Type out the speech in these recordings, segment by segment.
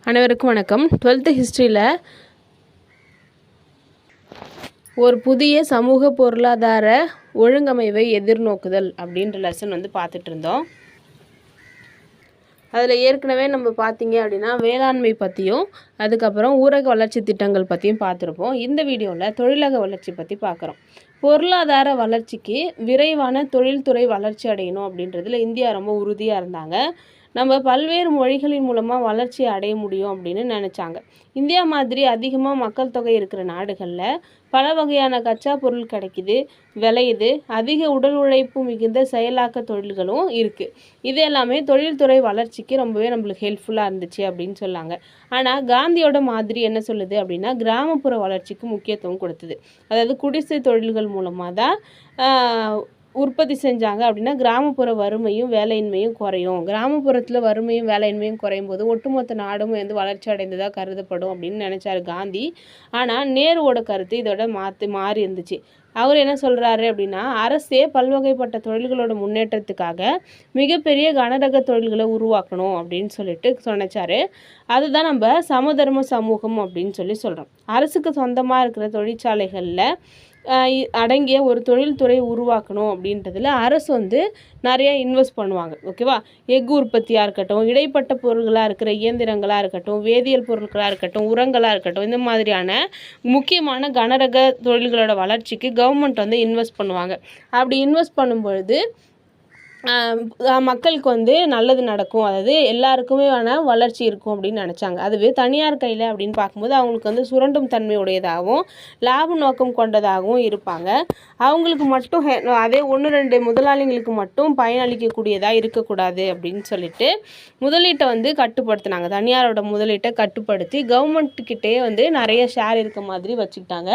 அனைவருக்கும் வணக்கம். 12th ஹிஸ்ட்ரியில் ஒரு புதிய சமூக பொருளாதார ஒழுங்கமைவை எதிர்நோக்குதல் அப்படின்ற லெசன் பார்த்துட்டு இருந்தோம். அதில் ஏற்கனவே நம்ம பார்த்தீங்க அப்படின்னா வேளாண்மை பற்றியும் அதுக்கப்புறம் ஊரக வளர்ச்சி திட்டங்கள் பற்றியும் பார்த்துருப்போம். இந்த வீடியோவில் தொழிலக வளர்ச்சி பற்றி பார்க்குறோம். பொருளாதார வளர்ச்சிக்கு விரைவான தொழில்துறை வளர்ச்சி அடையணும் அப்படின்றதுல இந்தியா ரொம்ப உறுதியாக இருந்தாங்க. நம்ம பல்வேறு மொழிகளின் மூலமாக வளர்ச்சி அடைய முடியும் அப்படின்னு நினச்சாங்க. இந்தியா மாதிரி அதிகமாக மக்கள் தொகை இருக்கிற நாடுகளில் பல வகையான கச்சா பொருள் கிடைக்குது, விளையுது, அதிக உடல் உழைப்பு மிகுந்த செயலாக்க தொழில்களும் இருக்குது. இது எல்லாமே தொழில்துறை வளர்ச்சிக்கு ரொம்பவே நம்மளுக்கு ஹெல்ப்ஃபுல்லாக இருந்துச்சு அப்படின்னு சொல்லாங்க. ஆனால் காந்தியோட மாதிரி என்ன சொல்லுது அப்படின்னா கிராமப்புற வளர்ச்சிக்கு முக்கியத்துவம் கொடுத்தது. அதாவது குடிசை தொழில்கள் மூலமாக தான் உற்பத்தி செஞ்சாங்க அப்படின்னா கிராமப்புற வறுமையும் வேலையின்மையும் குறையும். கிராமப்புறத்தில் வறுமையும் வேலையின்மையும் குறையும் போது ஒட்டுமொத்த நாடும் வளர்ச்சி அடைந்ததாக கருதப்படும் அப்படின்னு நினச்சார் காந்தி. ஆனால் நேருவோட கருத்து இதோட மாறி இருந்துச்சு. அவர் என்ன சொல்கிறாரு அப்படின்னா அரசே பல்வகைப்பட்ட தொழில்களோட முன்னேற்றத்துக்காக மிகப்பெரிய கனரக தொழில்களை உருவாக்கணும் அப்படின்னு சொல்லிட்டு சொன்னார். அதுதான் நம்ம சமதர்ம சமூகம் அப்படின்னு சொல்கிறோம். அரசுக்கு சொந்தமாக இருக்கிற தொழிற்சாலைகளில் அடங்கிய ஒரு தொழில்துறை உருவாக்கணும் அப்படின்றதுல அரசு நிறைய இன்வெஸ்ட் பண்ணுவாங்க. ஓகேவா? எஃகு உற்பத்தியாக இருக்கட்டும், இடைப்பட்ட பொருள்களாக இருக்கிற இயந்திரங்களாக இருக்கட்டும், வேதியியல் பொருட்களாக இருக்கட்டும், உரங்களாக இருக்கட்டும், இந்த மாதிரியான முக்கியமான கனரக தொழில்களோட வளர்ச்சிக்கு கவர்மெண்ட் இன்வெஸ்ட் பண்ணுவாங்க. அப்படி இன்வெஸ்ட் பண்ணும்பொழுது மக்களுக்கு நல்லது நடக்கும், அதாவது எல்லாருக்குமே வளர்ச்சி இருக்கும் அப்படின்னு நினச்சாங்க. அதுவே தனியார் கையில் அப்படின்னு பார்க்கும்போது அவங்களுக்கு சுரண்டும் தன்மை உடையதாகவும் லாப நோக்கம் கொண்டதாகவும் இருப்பாங்க. அவங்களுக்கு மட்டும் அதே 1-2 முதலாளிகளுக்கு மட்டும் பயனளிக்கக்கூடியதாக இருக்கக்கூடாது அப்படின்னு சொல்லிட்டு முதலீட்டை கட்டுப்படுத்தினாங்க. தனியாரோட முதலீட்டை கட்டுப்படுத்தி கவர்மெண்ட்டுக்கிட்டே நிறைய ஷேர் இருக்க மாதிரி வச்சுக்கிட்டாங்க.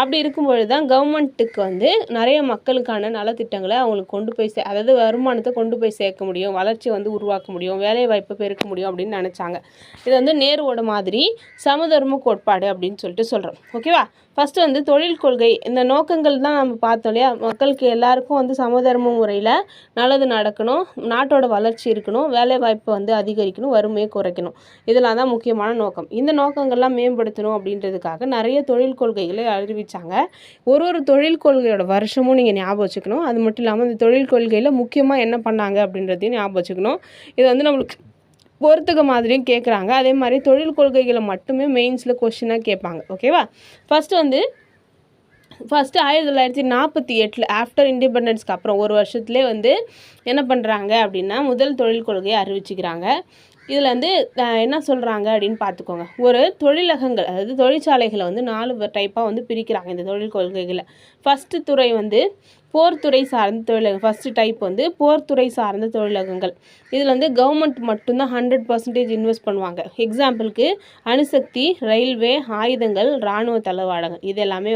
அப்படி இருக்கும்பொழுது தான் கவர்மெண்ட்டுக்கு நிறைய மக்களுக்கான நலத்திட்டங்களை அவங்களுக்கு கொண்டு போய் அதாவது வருமானத்தை கொண்டு போய் சேர்க்க முடியும், வளர்ச்சி உருவாக்க முடியும், வேலை வாய்ப்பை பெருக்க முடியும் அப்படின்னு நினச்சாங்க. இது நேருவோட மாதிரி சமதர்ம கோட்பாடு அப்படின்னு சொல்லிட்டு சொல்கிறோம். ஓகேவா? ஃபஸ்ட்டு தொழில் கொள்கை, இந்த நோக்கங்கள் தான் நம்ம பார்த்தோம் இல்லையா? மக்களுக்கு எல்லாருக்கும் சமதர்ம முறையில் நல்லது நடக்கணும், நாட்டோட வளர்ச்சி இருக்கணும், வேலை வாய்ப்பை அதிகரிக்கணும், வறுமையை குறைக்கணும். இதெல்லாம் தான் முக்கியமான நோக்கம். இந்த நோக்கங்கள்லாம் மேம்படுத்தணும் அப்படின்றதுக்காக நிறைய தொழில் கொள்கைகளை அறிவித்தாங்க. ஒரு தொழில் கொள்கையோட வருஷமும் நீங்கள் ஞாபகம் வச்சுக்கணும். அது மட்டும் இல்லாமல் இந்த தொழில் கொள்கையில் முக்கியமாக என்ன பண்ணாங்க அப்படின்றதையும் ஞாபகம் வச்சுக்கணும். இது நம்மளுக்கு பொறுத்துக்க மாதிரியும் கேட்குறாங்க. அதே மாதிரி தொழில் கொள்கைகளை மட்டுமே மெயின்ஸில் கொஸ்டினாக கேட்பாங்க. ஓகேவா? ஃபஸ்ட்டு 1948 ஆஃப்டர் இண்டிபெண்டன்ஸ்க்கு அப்புறம் ஒரு வருஷத்துலேயே என்ன பண்ணுறாங்க அப்படின்னா முதல் தொழில் கொள்கையை அறிவிச்சுக்கிறாங்க. இதில் என்ன சொல்கிறாங்க அப்படின்னு பார்த்துக்கோங்க. ஒரு தொழிலகங்கள், அதாவது தொழிற்சாலைகளை 4 டைப்பாக பிரிக்கிறாங்க இந்த தொழில் கொள்கைகளை. ஃபஸ்ட்டு துறை போர்த்துறை சார்ந்த தொழிலகம். ஃபஸ்ட்டு டைப் போர்த்துறை சார்ந்த தொழிலகங்கள். இதில் கவர்மெண்ட் மட்டும்தான் 100% இன்வெஸ்ட் பண்ணுவாங்க. எக்ஸாம்பிளுக்கு அணுசக்தி, ரயில்வே, ஆயுதங்கள், இராணுவ தளவாடங்கள், இது எல்லாமே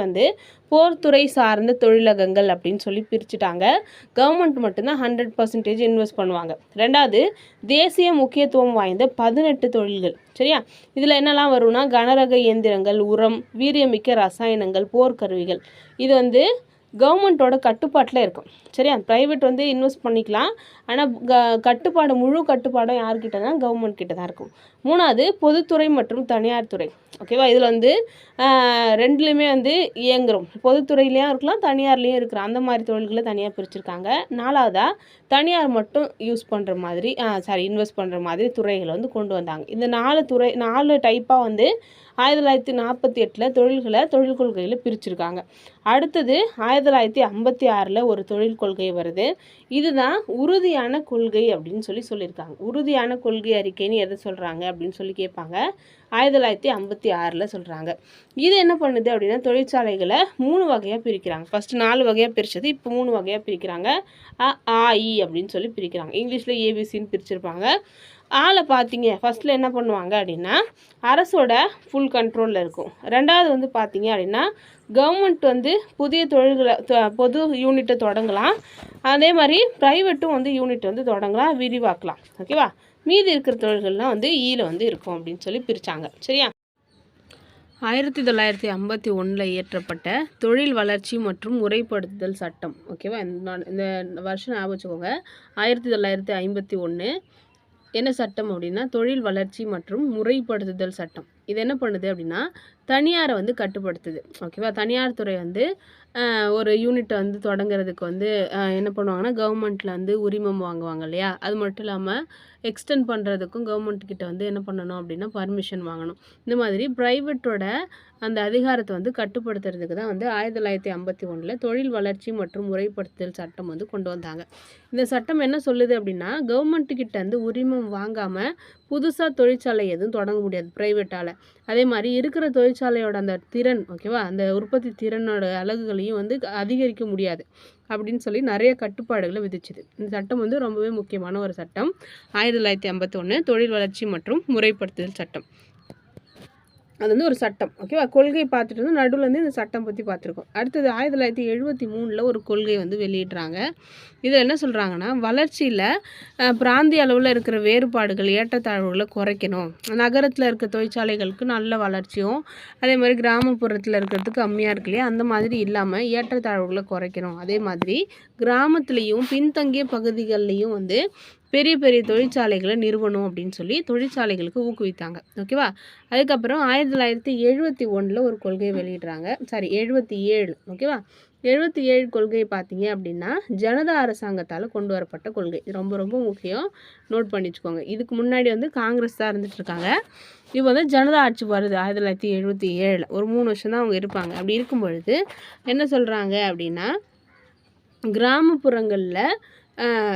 போர்த்துறை சார்ந்த தொழிலகங்கள் அப்படின்னு சொல்லி பிரிச்சுட்டாங்க. கவர்மெண்ட் மட்டும்தான் 100% இன்வெஸ்ட் பண்ணுவாங்க. ரெண்டாவது தேசிய முக்கியத்துவம் வாய்ந்த 18 தொழில்கள். சரியா? இதில் என்னெல்லாம் வரும்னா கனரக இயந்திரங்கள், உரம், வீரியமிக்க ரசாயனங்கள், போர்க்கருவிகள். இது கவர்மெண்ட்டோட கட்டுப்பாட்டில் இருக்கும். சரியா? ப்ரைவேட் இன்வெஸ்ட் பண்ணிக்கலாம். ஆனால் முழு கட்டுப்பாடும் யார்கிட்ட தான்? கவர்மெண்ட் கிட்ட தான் இருக்கும். மூணாவது பொதுத்துறை மற்றும் தனியார் துறை. ஓகேவா? இதில் ரெண்டுலேயுமே இயங்குறோம். பொதுத்துறையிலையும் இருக்கலாம், தனியார்லேயும் இருக்கிறோம். அந்த மாதிரி தொழில்களை தனியாக பிரிச்சுருக்காங்க. நாலாவதாக தனியார் மட்டும் யூஸ் பண்ணுற மாதிரி இன்வெஸ்ட் பண்ணுற மாதிரி துறைகளை கொண்டு வந்தாங்க. இந்த 4 டைப்பாக 1948 தொழில் கொள்கையில் பிரிச்சுருக்காங்க. அடுத்தது 1956 ஒரு தொழில் கொள்கை வருது. இதுதான் உறுதியான கொள்கை அப்படின்னு சொல்லியிருக்காங்க. உறுதியான கொள்கை அறிக்கைன்னு எதை சொல்கிறாங்க அப்படின்னு சொல்லி கேட்பாங்க. 1956 சொல்கிறாங்க. இது என்ன பண்ணுது அப்படின்னா தொழிற்சாலைகளை 3 வகையாக பிரிக்கிறாங்க. ஃபஸ்ட்டு 4 வகையாக பிரித்தது, இப்போ 3 வகையாக பிரிக்கிறாங்க. AE அப்படின்னு சொல்லி பிரிக்கிறாங்க. இங்கிலீஷில் ABCன்னு பிரிச்சிருப்பாங்க. ஆளை பார்த்தீங்க ஃபஸ்ட்டில் என்ன பண்ணுவாங்க அப்படின்னா அரசோட ஃபுல் கண்ட்ரோலில் இருக்கும். ரெண்டாவது பார்த்தீங்க அப்படின்னா கவர்மெண்ட் புதிய தொழில்களை பொது யூனிட்டை தொடங்கலாம். அதே மாதிரி ப்ரைவேட்டும் யூனிட் தொடங்கலாம், விரிவாக்கலாம். ஓகேவா? மீதி இருக்கிற தொழில்கள்லாம் ஈல இருக்கும் அப்படின்னு சொல்லி பிரித்தாங்க. சரியா? 1951 இயற்றப்பட்ட தொழில் வளர்ச்சி மற்றும் முறைப்படுத்துதல் சட்டம். ஓகேவா? இந்த வருஷம் ஞாபகம் வச்சுக்கோங்க. 1951 என்ன சட்டம் அப்படின்னா தொழில் வளர்ச்சி மற்றும் முறைப்படுத்துதல் சட்டம். இது என்ன பண்ணுது அப்படின்னா தனியாரை வந்து கட்டுப்படுத்துது. ஓகேவா? தனியார் துறை வந்து ஒரு யூனிட்டை வந்து தொடங்குறதுக்கு வந்து என்ன பண்ணுவாங்கன்னா கவர்மெண்ட்டில் வந்து உரிமம் வாங்குவாங்க இல்லையா? அது மட்டும் இல்லாமல் எக்ஸ்டெண்ட் பண்ணுறதுக்கும் கவர்மெண்ட் கிட்ட வந்து என்ன பண்ணணும் அப்படின்னா பர்மிஷன் வாங்கணும். இந்த மாதிரி ப்ரைவேட்டோட அந்த அதிகாரத்தை வந்து கட்டுப்படுத்துறதுக்கு தான் வந்து 1951 தொழில் வளர்ச்சி மற்றும் முறைப்படுத்துதல் சட்டம் வந்து கொண்டு வந்தாங்க. இந்த சட்டம் என்ன சொல்லுது அப்படின்னா கவர்மெண்ட்டு கிட்ட வந்து உரிமம் வாங்காமல் புதுசாக தொழிற்சாலை எதுவும் தொடங்க முடியாது ப்ரைவேட்டால். அதே மாதிரி இருக்கிற தொழிற்சாலையோட அந்த திறன், ஓகேவா, அந்த உற்பத்தி திறனோட அலகுகளையும் வந்து அதிகரிக்க முடியாது அப்படின்னு சொல்லி நிறைய கட்டுப்பாடுகளை விதிச்சுது. இந்த சட்டம் வந்து ரொம்பவே முக்கியமான ஒரு சட்டம். 1951 தொழில் வளர்ச்சி மற்றும் முறைப்படுத்துதல் சட்டம். அது வந்து ஒரு சட்டம். ஓகேவா? கொள்கை பார்த்துட்டு வந்து நடுவில் வந்து இந்த சட்டம் பற்றி பார்த்துருக்கோம். அடுத்தது 1973 ஒரு கொள்கை வந்து வெளியிடுறாங்க. இதில் என்ன சொல்கிறாங்கன்னா வளர்ச்சியில் பிராந்திய அளவில் இருக்கிற வேறுபாடுகள் ஏற்றத்தாழ்வுகளை குறைக்கணும். நகரத்தில் இருக்க தொழிற்சாலைகளுக்கு நல்ல வளர்ச்சியும் அதே மாதிரி கிராமப்புறத்தில் இருக்கிறதுக்கு கம்மியாக இருக்கு இல்லையா, அந்த மாதிரி இல்லாமல் ஏற்றத்தாழ்வுகளை குறைக்கணும். அதே மாதிரி கிராமத்துலேயும் பின்தங்கிய பகுதிகள்லேயும் வந்து பெரிய பெரிய தொழிற்சாலைகளை நிறுவனம் அப்படின்னு சொல்லி தொழிற்சாலைகளுக்கு ஊக்குவித்தாங்க. ஓகேவா? அதுக்கப்புறம் 1971 ஒரு கொள்கையை வெளியிடுறாங்க. 77. ஓகேவா? 77 கொள்கையை பார்த்தீங்க அப்படின்னா ஜனதா அரசாங்கத்தால் கொண்டு வரப்பட்ட கொள்கை. இது ரொம்ப ரொம்ப முக்கியம், நோட் பண்ணி வச்சுக்கோங்க. இதுக்கு முன்னாடி வந்து காங்கிரஸ் தான் இருந்துட்டு இருக்காங்க. இப்போ வந்து ஜனதா ஆட்சி வருது 1977. ஒரு 3 வருஷம் தான் அவங்க இருப்பாங்க. அப்படி இருக்கும் பொழுது என்ன சொல்கிறாங்க அப்படின்னா கிராமப்புறங்களில்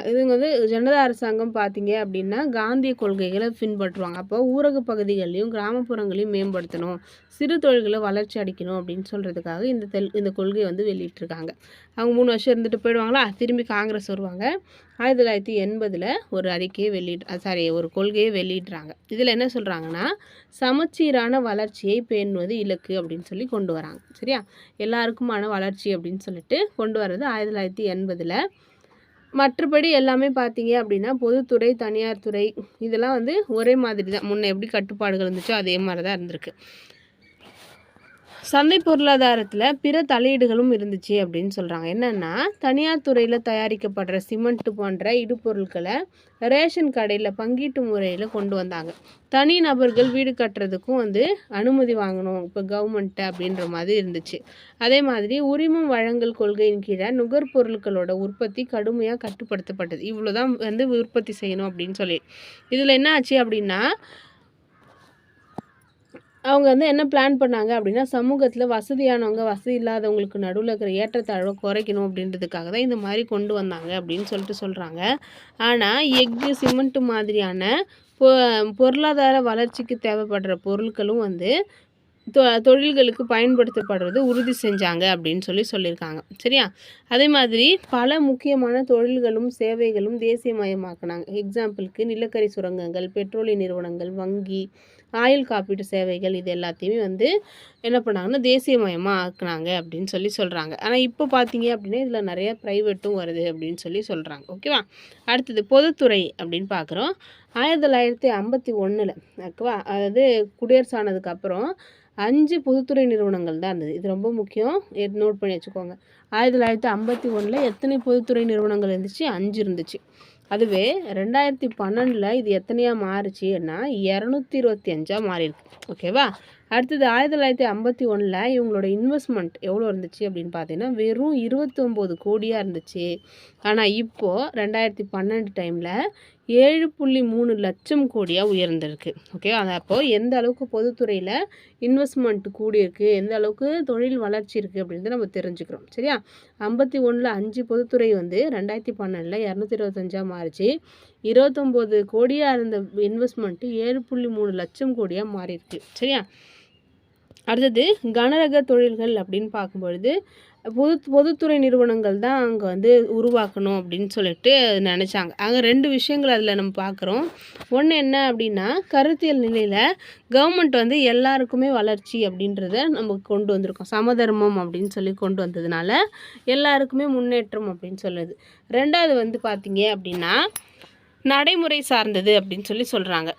இதுங்க வந்து ஜனதா அரசாங்கம் பார்த்தீங்க அப்படின்னா காந்திய கொள்கைகளை பின்பற்றுவாங்க. அப்போ ஊரக பகுதிகளையும் கிராமப்புறங்களையும் மேம்படுத்தணும், சிறு தொழில்களை வளர்ச்சி அடைக்கணும் அப்படின்னு சொல்கிறதுக்காக இந்த கொள்கையை வந்து வெளியிட்டிருக்காங்க. அவங்க 3 வருஷம் இருந்துட்டு போயிடுவாங்களா, திரும்பி காங்கிரஸ் வருவாங்க. 1980 ஒரு அறிக்கையை ஒரு கொள்கையை வெளியிடுறாங்க. இதில் என்ன சொல்கிறாங்கன்னா சமச்சீரான வளர்ச்சியை பேணுவது இலக்கு அப்படின்னு சொல்லி கொண்டு வராங்க. சரியா? எல்லாருக்குமான வளர்ச்சி அப்படின்னு சொல்லிட்டு கொண்டு வர்றது 1980. மற்றபடி எல்லாமே பார்த்தீங்க அப்படின்னா பொதுத்துறை, தனியார் துறை இதெல்லாம் வந்து ஒரே மாதிரி தான். முன்ன எப்படி கட்டுப்பாடுகள் இருந்துச்சோ அதே மாதிரி தான் இருந்திருக்கு. சந்தை பொருளாதாரத்தில் பிற தலையீடுகளும் இருந்துச்சு அப்படின்னு சொல்கிறாங்க. என்னென்னா தனியார் துறையில் தயாரிக்கப்படுற சிமெண்ட் போன்ற இடுபொருட்களை ரேஷன் கடையில் பங்கீட்டு முறையில் கொண்டு வந்தாங்க. தனி நபர்கள் வீடு கட்டுறதுக்கும் வந்து அனுமதி வாங்கணும் இப்போ கவர்மெண்ட்டு அப்படின்ற மாதிரி இருந்துச்சு. அதே மாதிரி உரிமம் வழங்கல் கொள்கையின் கீழே நுகர்பொருட்களோட உற்பத்தி கடுமையாக கட்டுப்படுத்தப்பட்டது. இவ்வளோ தான் வந்து உற்பத்தி செய்யணும் அப்படின்னு சொல்லி. இதில் என்ன ஆச்சு அப்படின்னா அவங்க வந்து என்ன பிளான் பண்ணாங்க அப்படின்னா சமூகத்தில் வசதியானவங்க வசதி இல்லாதவங்களுக்கு நடுவில் இருக்கிற ஏற்றத்தாழ்வை குறைக்கணும் அப்படின்றதுக்காக தான் இந்த மாதிரி கொண்டு வந்தாங்க அப்படின்னு சொல்கிறாங்க. ஆனால் எஃகு, சிமெண்ட்டு மாதிரியான பொருளாதார வளர்ச்சிக்கு தேவைப்படுற பொருட்களும் வந்து தொழில்களுக்கு பயன்படுத்தப்படுறது உறுதி செஞ்சாங்க அப்படின்னு சொல்லியிருக்காங்க. சரியா? அதே மாதிரி பல முக்கியமான தொழில்களும் சேவைகளும் தேசியமயமாக்குனாங்க. எக்ஸாம்பிளுக்கு நிலக்கரி சுரங்கங்கள், பெட்ரோலிய நிறுவனங்கள், வங்கி, ஆயுள் காப்பீட்டு சேவைகள் இது எல்லாத்தையுமே வந்து என்ன பண்ணாங்கன்னா தேசியமயமாக ஆக்குனாங்க அப்படின்னு சொல்கிறாங்க. ஆனால் இப்போ பார்த்தீங்க அப்படின்னா இதில் நிறைய ப்ரைவேட்டும் வருது அப்படின்னு சொல்கிறாங்க. ஓகேவா? அடுத்தது பொதுத்துறை அப்படின்னு பார்க்குறோம். 1951 ஓகேவா, அதாவது குடியரசு ஆனதுக்கப்புறம் 5 பொதுத்துறை நிறுவனங்கள் தான் இருந்தது. இது ரொம்ப முக்கியம், நோட் பண்ணி வச்சுக்கோங்க. 1951 எத்தனை பொதுத்துறை நிறுவனங்கள் இருந்துச்சு? 5 இருந்துச்சு. அதுவே 2012 இது எத்தனையாக மாறுச்சுன்னா 225 மாறியிருக்கு. ஓகேவா? அடுத்தது 1951 இவங்களோட இன்வெஸ்ட்மெண்ட் எவ்வளோ இருந்துச்சு அப்படின்னு பார்த்தீங்கன்னா வெறும் 29 கோடியாக இருந்துச்சு. ஆனால் இப்போது 2012 டைமில் 7.3 லட்சம் கோடியாக உயர்ந்திருக்கு. ஓகே, அது அப்போது எந்த அளவுக்கு பொதுத்துறையில் இன்வெஸ்ட்மெண்ட் கூடியிருக்கு, எந்த அளவுக்கு தொழில் வளர்ச்சி இருக்குது அப்படின்றத நம்ம தெரிஞ்சுக்கிறோம். சரியா? 51 5 பொதுத்துறை வந்து 2012 225 மாறிச்சு. 29 கோடியாக இருந்த இன்வெஸ்ட்மெண்ட்டு 7.3 லட்சம் கோடியாக மாறியிருக்கு. சரியா? அடுத்தது கனரக தொழில்கள் அப்படின்னு பார்க்கும்பொழுது பொதுத்துறை நிறுவனங்கள் தான் அங்கே வந்து உருவாக்கணும் அப்படின்னு சொல்லிட்டு நினச்சாங்க. அங்கே 2 விஷயங்கள் அதில் நம்ம பார்க்குறோம். ஒன்று என்ன அப்படின்னா கருத்தியல் நிலையில் கவர்மெண்ட் வந்து எல்லாருக்குமே வளர்ச்சி அப்படின்றத நமக்கு கொண்டு வந்திருக்கோம். சமதர்மம் அப்படின்னு சொல்லி கொண்டு வந்ததுனால எல்லாருக்குமே முன்னேற்றம் அப்படின்னு சொல்லுது. 2வது வந்து பார்த்திங்க அப்படின்னா நடைமுறை சார்ந்தது அப்படின்னு சொல்கிறாங்க.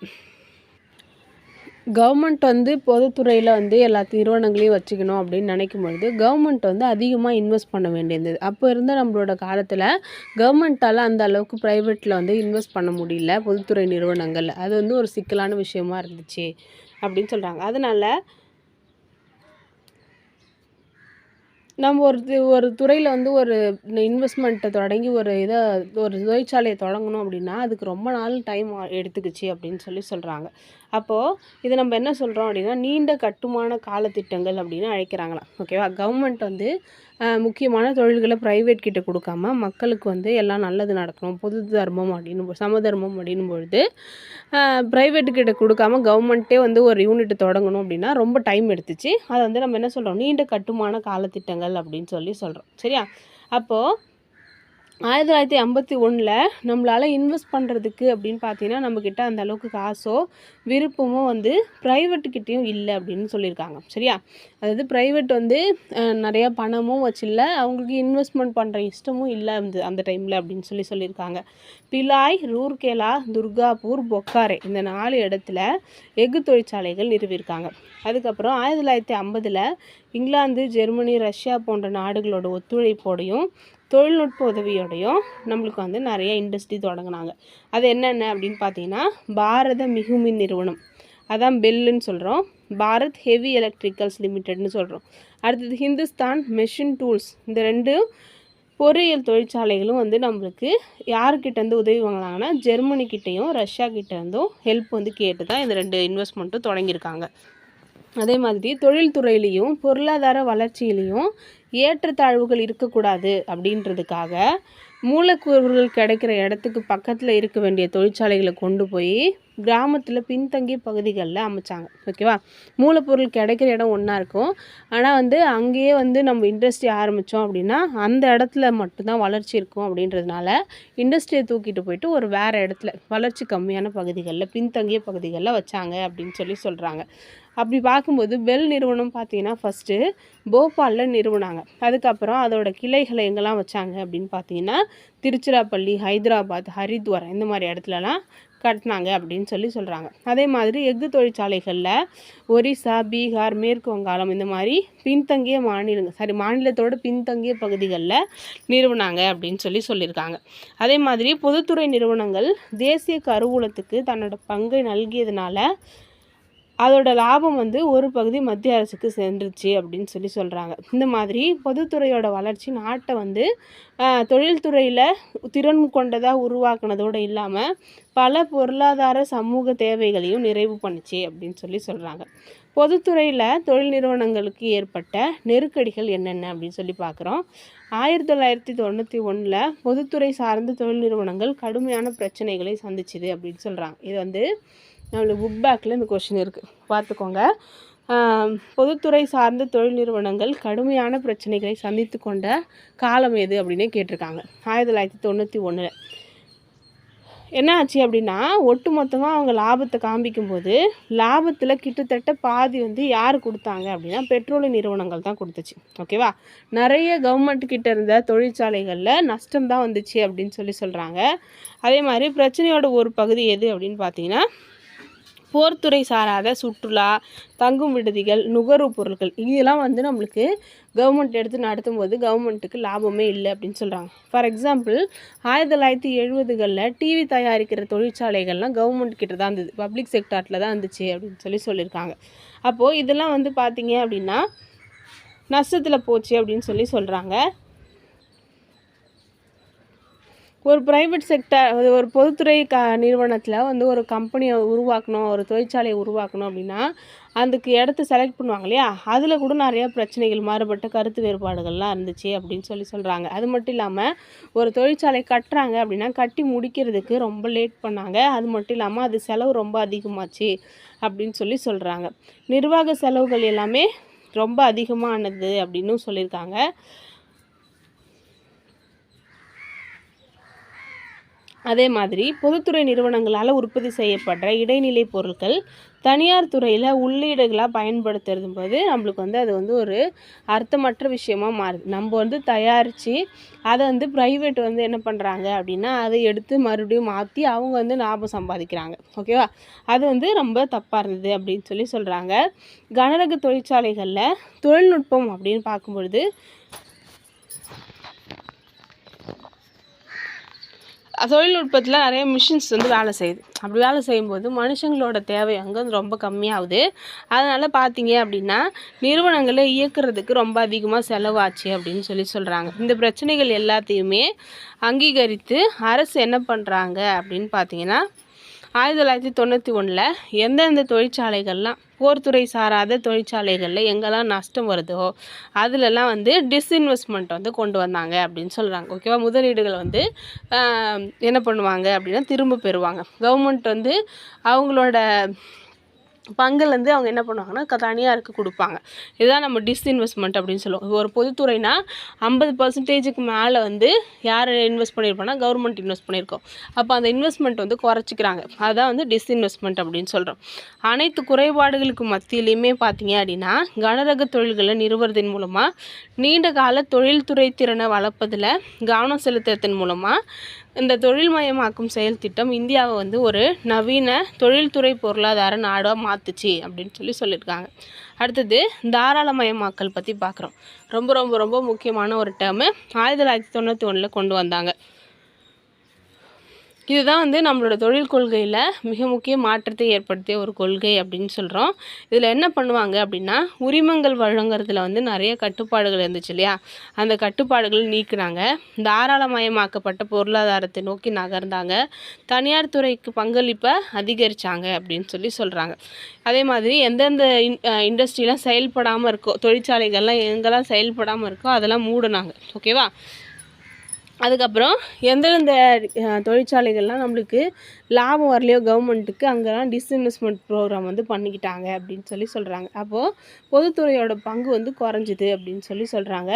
கவர்மெண்ட் வந்து பொதுத்துறையில் வந்து எல்லா நிறுவனங்களையும் வச்சுக்கணும் அப்படின்னு நினைக்கும் பொழுது கவர்மெண்ட் வந்து அதிகமாக இன்வெஸ்ட் பண்ண வேண்டியிருந்தது. அப்போ இருந்த நம்மளோட காலத்தில் கவர்மெண்ட்டால் அந்த அளவுக்கு ப்ரைவேட்டில் வந்து இன்வெஸ்ட் பண்ண முடியல பொதுத்துறை நிறுவனங்கள். அது வந்து ஒரு சிக்கலான விஷயமா இருந்துச்சு அப்படின்னு சொல்கிறாங்க. அதனால் நம்ம ஒரு துறையில் வந்து ஒரு இன்வெஸ்ட்மெண்ட்டை தொடங்கி ஒரு தொழிற்சாலையை தொடங்கணும் அப்படின்னா அதுக்கு ரொம்ப நாள் டைம் எடுத்துக்கிச்சு அப்படின்னு சொல்கிறாங்க. அப்போது இது நம்ம என்ன சொல்கிறோம் அப்படின்னா நீண்ட கட்டுமான காலத்திட்டங்கள் அப்படின்னு அழைக்கிறாங்களாம். ஓகேவா? கவர்மெண்ட் வந்து முக்கியமான தொழில்களை ப்ரைவேட் கிட்ட கொடுக்காம மக்களுக்கு வந்து எல்லாம் நல்லது நடக்கணும், பொது தர்மம் அப்படின்னு சமதர்மம் அப்படின்னும் பொழுது ப்ரைவேட்டுக்கிட்ட கொடுக்காம கவர்மெண்ட்டே வந்து ஒரு யூனிட் தொடங்கணும் அப்படின்னா ரொம்ப டைம் எடுத்துச்சு. அதை வந்து நம்ம என்ன சொல்கிறோம், நீண்ட கட்டுமான காலத்திட்டங்கள் அப்படின்னு சொல்கிறோம். சரியா? அப்போது 1951 நம்மளால் இன்வெஸ்ட் பண்ணுறதுக்கு அப்படின்னு பார்த்தீங்கன்னா நம்மக்கிட்ட அந்த அளவுக்கு காசோ விருப்பமோ வந்து ப்ரைவேட்டுக்கிட்டேயும் இல்லை அப்படின்னு சொல்லியிருக்காங்க. சரியா? அதாவது ப்ரைவேட் வந்து நிறையா பணமும் வச்சில்ல, அவங்களுக்கு இன்வெஸ்ட்மெண்ட் பண்ணுற இஷ்டமும் இல்லை அந்த டைமில் அப்படின்னு சொல்லியிருக்காங்க. பிலாய், ரூர்கேலா, துர்காப்பூர், பொக்காரே இந்த 4 இடத்துல எஃகு தொழிற்சாலைகள் நிறுவியிருக்காங்க. அதுக்கப்புறம் 1950 இங்கிலாந்து, ஜெர்மனி, ரஷ்யா போன்ற நாடுகளோட ஒத்துழைப்போடையும் தொழில்நுட்ப உதவியோடையும் நம்மளுக்கு வந்து நிறைய இண்டஸ்ட்ரி தொடங்கினாங்க. அது என்னென்ன அப்படின்னு பார்த்தீங்கன்னா பாரத மிகுமின் நிறுவனம், அதான் பெல்லுன்னு சொல்கிறோம். பாரத் ஹெவி எலக்ட்ரிக்கல்ஸ் லிமிடெட்னு சொல்கிறோம். அடுத்தது ஹிந்துஸ்தான் மெஷின் டூல்ஸ். இந்த 2 பொறியியல் தொழிற்சாலைகளும் வந்து நம்மளுக்கு யாருக்கிட்டேருந்து உதவி வாங்கினாங்கன்னா ஜெர்மனிக்கிட்டேயும் ரஷ்யா கிட்டேருந்தும் ஹெல்ப் வந்து கேட்டு தான் இந்த 2 இன்வெஸ்ட்மெண்ட்டும் தொடங்கியிருக்காங்க. அதே மாதிரி தொழில்துறையிலையும் பொருளாதார வளர்ச்சியிலையும் ஏற்றத்தாழ்வுகள் இருக்கக்கூடாது அப்படின்றதுக்காக மூலக்கூறுகள் கிடைக்கிற இடத்துக்கு பக்கத்தில் இருக்க வேண்டிய தொழிற்சாலைகளை கொண்டு போய் கிராமத்தில் பின்தங்கிய பகுதிகளில் அமைச்சாங்க. ஓகேவா? மூலப்பொருள் கிடைக்கிற இடம் ஒன்றா இருக்கும், ஆனால் வந்து அங்கேயே வந்து நம்ம இண்டஸ்ட்ரி ஆரம்பித்தோம் அப்படின்னா அந்த இடத்துல மட்டும்தான் வளர்ச்சி இருக்கும் அப்படின்றதுனால இண்டஸ்ட்ரியை தூக்கிட்டு போயிட்டு ஒரு வேறு இடத்துல வளர்ச்சி கம்மியான பகுதிகளில் பின்தங்கிய பகுதிகளில் வச்சாங்க அப்படின்னு சொல்கிறாங்க. அப்படி பார்க்கும்போது பெல் நிறுவனம் பார்த்தீங்கன்னா ஃபஸ்ட்டு போபாலில் நிறுவனாங்க. அதுக்கப்புறம் அதோட கிளைகளை எங்கெல்லாம் வச்சாங்க அப்படின்னு பார்த்தீங்கன்னா திருச்சிராப்பள்ளி, ஹைதராபாத், ஹரித்வார் இந்த மாதிரி இடத்துலலாம் கட்டினாங்க அப்படின்னு சொல்கிறாங்க. அதே மாதிரி எஃகு தொழிற்சாலைகளில் ஒரிசா, பீகார், மேற்கு வங்காளம் இந்த மாதிரி பின்தங்கிய மாநிலத்தோட பின்தங்கிய பகுதிகளில் நிறுவனாங்க அப்படின்னு சொல்லியிருக்காங்க. அதே மாதிரி பொதுத்துறை நிறுவனங்கள் தேசிய கருவூலத்துக்கு தன்னோட பங்கை நல்கியதுனால அதோட லாபம் வந்து ஒரு பகுதி மத்திய அரசுக்கு சென்றுச்சு அப்படின்னு சொல்கிறாங்க. இந்த மாதிரி பொதுத்துறையோட வளர்ச்சி நாட்டை வந்து தொழில்துறையில் திறன் கொண்டதாக உருவாக்குனதோடு இல்லாமல் பல பொருளாதார சமூக தேவைகளையும் நிறைவு பண்ணுச்சு அப்படின்னு சொல்கிறாங்க. பொதுத்துறையில் தொழில் நிறுவனங்களுக்கு ஏற்பட்ட நெருக்கடிகள் என்னென்ன அப்படின்னு பார்க்குறோம். 1991 பொதுத்துறை சார்ந்த தொழில் நிறுவனங்கள் கடுமையான பிரச்சனைகளை சந்திச்சுது அப்படின்னு சொல்கிறாங்க. இது வந்து நம்மளுக்கு புக் பேக்கில் இந்த கொஷின் இருக்குது, பார்த்துக்கோங்க. பொதுத்துறை சார்ந்த தொழில் நிறுவனங்கள் கடுமையான பிரச்சனைகளை சந்தித்து கொண்ட காலம் எது அப்படின்னே கேட்டிருக்காங்க. 1991 என்ன ஆச்சு அப்படின்னா ஒட்டு மொத்தமாக அவங்க லாபத்தை காண்பிக்கும்போது லாபத்தில் கிட்டத்தட்ட பாதி வந்து யார் கொடுத்தாங்க அப்படின்னா பெட்ரோலிய நிறுவனங்கள் தான் கொடுத்துச்சு. ஓகேவா? நிறைய கவர்மெண்ட் கிட்ட இருந்த தொழிற்சாலைகளில் நஷ்டம் தான் வந்துச்சு அப்படின்னு சொல்கிறாங்க. அதே மாதிரி பிரச்சனையோட ஒரு பகுதி எது அப்படின்னு பார்த்தீங்கன்னா போர்த்துறை சாராத சுற்றுலா, தங்கும் விடுதிகள், நுகர்வு பொருட்கள் இதெல்லாம் வந்து நம்மளுக்கு கவர்மெண்ட் எடுத்து நடத்தும் போது கவர்மெண்ட்டுக்கு லாபமே இல்லை அப்படின்னு சொல்கிறாங்க. ஃபார் எக்ஸாம்பிள் 1970களில் டிவி தயாரிக்கிற தொழிற்சாலைகள்லாம் கவர்மெண்ட் கிட்ட தான் இருந்தது, பப்ளிக் செக்டாரில் தான் இருந்துச்சு அப்படின்னு சொல்லியிருக்காங்க. அப்போது இதெல்லாம் வந்து பார்த்திங்க அப்படின்னா நஷ்டத்தில் போச்சு அப்படின்னு சொல்கிறாங்க. ஒரு ப்ரைவேட் செக்டர் ஒரு பொதுத்துறை நிறுவனத்தில் வந்து ஒரு கம்பெனியை உருவாக்கணும், ஒரு தொழிற்சாலையை உருவாக்கணும் அப்படின்னா அதுக்கு இடத்த செலக்ட் பண்ணுவாங்க இல்லையா, அதில் கூட நிறையா பிரச்சனைகள், மாறுபட்ட கருத்து வேறுபாடுகள்லாம் இருந்துச்சு அப்படின்னு சொல்கிறாங்க. அது மட்டும் இல்லாமல் ஒரு தொழிற்சாலை கட்டுறாங்க அப்படின்னா கட்டி முடிக்கிறதுக்கு ரொம்ப லேட் பண்ணாங்க. அது மட்டும் இல்லாமல் அது செலவு ரொம்ப அதிகமாச்சு அப்படின்னு சொல்கிறாங்க. நிர்வாக செலவுகள் எல்லாமே ரொம்ப அதிகமானது அப்படின்னு சொல்லியிருக்காங்க. அதே மாதிரி பொதுத்துறை நிறுவனங்களால் உற்பத்தி செய்யப்படுற இடைநிலை பொருட்கள் தனியார் துறையில் உள்ளீடுகளாக பயன்படுத்துறது போது நம்மளுக்கு வந்து அது வந்து ஒரு அர்த்தமற்ற விஷயமாக மாறுது. நம்ம வந்து தயாரித்து அதை வந்து ப்ரைவேட் வந்து என்ன பண்ணுறாங்க அப்படின்னா அதை எடுத்து மறுபடியும் மாற்றி அவங்க வந்து லாபம் சம்பாதிக்கிறாங்க. ஓகேவா? அது வந்து ரொம்ப தப்பாக இருந்தது அப்படின்னு சொல்கிறாங்க. கனரக தொழிற்சாலைகளில் தொழில்நுட்பம் அப்படின்னு பார்க்கும்பொழுது தொழில்நுட்பத்தில் நிறைய மிஷின்ஸ் வந்து வேலை செய்யுது. அப்படி வேலை செய்யும்போது மனுஷங்களோட தேவை அங்கே வந்து ரொம்ப கம்மியாகுது. அதனால் பார்த்தீங்க அப்படின்னா நிறுவனங்களை இயக்குறதுக்கு ரொம்ப அதிகமாக செலவாச்சு அப்படின்னு சொல்கிறாங்க. இந்த பிரச்சனைகள் எல்லாத்தையுமே அங்கீகரித்து அரசு என்ன பண்ணுறாங்க அப்படின்னு பார்த்தீங்கன்னா 1991 எந்தெந்த தொழிற்சாலைகள்லாம் போர்த்துறை சாராத தொழிற்சாலைகளில் எங்கெல்லாம் நஷ்டம் வருதோ அதிலெல்லாம் வந்து டிஸ்இன்வெஸ்ட்மெண்ட் வந்து கொண்டு வந்தாங்க அப்படின்னு சொல்கிறாங்க. ஓகேவா? முதலீடுகள் வந்து என்ன பண்ணுவாங்க அப்படின்னா திரும்ப பெறுவாங்க. கவர்மெண்ட் வந்து அவங்களோட பங்கில் வந்து அவங்க என்ன பண்ணுவாங்கன்னா தனியாருக்கு கொடுப்பாங்க. இதுதான் நம்ம டிஸ்இன்வெஸ்ட்மெண்ட் அப்படின்னு சொல்லுவோம். ஒரு பொதுத்துறைனா 50% மேலே வந்து யார் இன்வெஸ்ட் பண்ணியிருப்போம்னா கவர்மெண்ட் இன்வெஸ்ட் பண்ணியிருக்கோம். அப்போ அந்த இன்வெஸ்ட்மெண்ட் வந்து குறைச்சிக்கிறாங்க. அதுதான் வந்து டிஸ்இன்வெஸ்ட்மெண்ட் அப்படின்னு சொல்கிறோம். அனைத்து குறைபாடுகளுக்கு மத்தியிலையுமே பார்த்தீங்க அப்படின்னா கனரக தொழில்களை நிறுவுறதன் மூலமாக நீண்ட கால தொழில்துறை திறனை வளர்ப்பதில் கவனம் செலுத்துறதன் மூலமாக இந்த தொழில்மயமாக்கும் செயல் திட்டம் இந்தியாவை வந்து ஒரு நவீன தொழில்துறை பொருளாதார நாடாக மாற்றுச்சு அப்படின்னு சொல்லியிருக்காங்க. அடுத்தது தாராளமயமாக்கல் பற்றி பார்க்குறோம். ரொம்ப ரொம்ப ரொம்ப முக்கியமான ஒரு டேர்மு 1991 கொண்டு வந்தாங்க. இதுதான் வந்து நம்மளோட தொழில் கொள்கையில் மிக முக்கிய மாற்றத்தை ஏற்படுத்திய ஒரு கொள்கை அப்படின்னு சொல்கிறோம். இதில் என்ன பண்ணுவாங்க அப்படின்னா உரிமங்கள் வழங்குறதுல வந்து நிறைய கட்டுப்பாடுகள் இருந்துச்சு இல்லையா? அந்த கட்டுப்பாடுகள் நீக்குனாங்க. தாராளமயமாக்கப்பட்ட பொருளாதாரத்தை நோக்கி நகர்ந்தாங்க. தனியார் துறைக்கு பங்களிப்பை அதிகரித்தாங்க அப்படின்னு சொல்கிறாங்க. அதே மாதிரி எந்தெந்த இண்டஸ்ட்ரிலாம் செயல்படாமல் இருக்கோ, தொழிற்சாலைகள்லாம் எங்கெல்லாம் செயல்படாமல் இருக்கோ அதெல்லாம் மூடினாங்க. ஓகேவா? அதுக்கப்புறம் எந்தெந்த தொழிற்சாலைகள்லாம் நம்மளுக்கு லாபம் வரலையோ கவர்மெண்ட்டுக்கு அங்கெல்லாம் டிஸ்இன்வெஸ்ட்மெண்ட் ப்ரோக்ராம் வந்து பண்ணிக்கிட்டாங்க அப்படின்னு சொல்கிறாங்க. அப்போது பொதுத்துறையோட பங்கு வந்து குறைஞ்சிது அப்படின்னு சொல்கிறாங்க.